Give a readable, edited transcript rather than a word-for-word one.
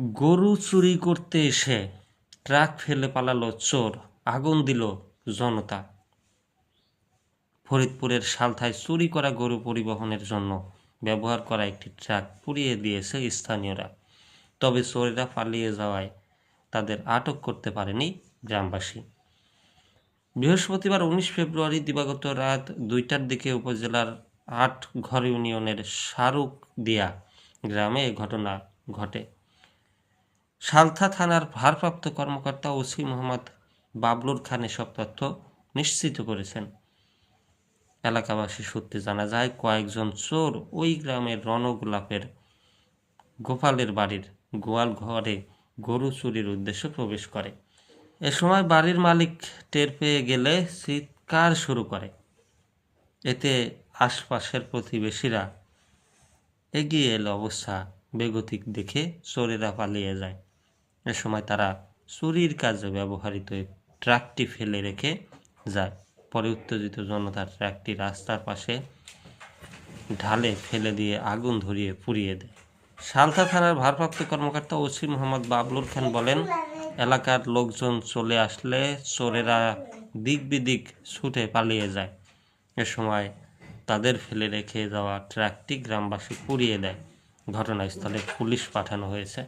গরু চুরি করতে এসে ট্রাক ফেলে পালালো চোর, আগুন দিল জনতা। ফরিদপুরের সালথায় চুরি করা গরু পরিবহনের জন্য ব্যবহার করা একটি ট্রাক পুড়িয়ে দিয়েছে স্থানীয়রা। তবে চোরেরা পালিয়ে যাওয়ায় তাদের আটক করতে পারেনি গ্রামবাসী। বৃহস্পতিবার 19 ফেব্রুয়ারি দিবাগত রাত 2টার দিকে উপজেলার 8ঘর ইউনিয়নের শারুকদিয়া গ্রামে এ ঘটনা ঘটে। সালথা থানার ভারপ্রাপ্ত কর্মকর্তা ওসি মোহাম্মদ বাবলুর খান এসব তথ্য নিশ্চিত করেছেন। এলাকাবাসী সূত্রে জানা যায়, কয়েকজন চোর ওই গ্রামের রণগোলাপের গোপালের বাড়ির গোয়াল ঘরে গরু চুরির উদ্দেশ্যে প্রবেশ করে। এ সময় বাড়ির মালিক টের পেয়ে গেলে চিৎকার শুরু করে। এতে আশপাশের প্রতিবেশীরা এগিয়ে এলে অবস্থা বেগতিক দেখে চোরেরা পালিয়ে যায়। এ সময় তারা চুরির কাজে ব্যবহৃত ট্রাকটি ফেলে রেখে যায়। পরে উত্তেজিত জনতা ট্রাকটি রাস্তার পাশে ঢালে ফেলে দিয়ে আগুন ধরিয়ে পুড়িয়ে দেয়। সালথা থানার ভারপ্রাপ্ত কর্মকর্তা ওসি মোহাম্মদ বাবলুর খান বলেন, এলাকার লোকজন চলে আসলে চোরেরা দিক বিদিক ছুটে পালিয়ে যায়। এ সময় তাদের ফেলে রেখে যাওয়া ট্রাকটি গ্রামবাসী পুড়িয়ে দেয়। ঘটনাস্থলে পুলিশ পাঠানো হয়েছে।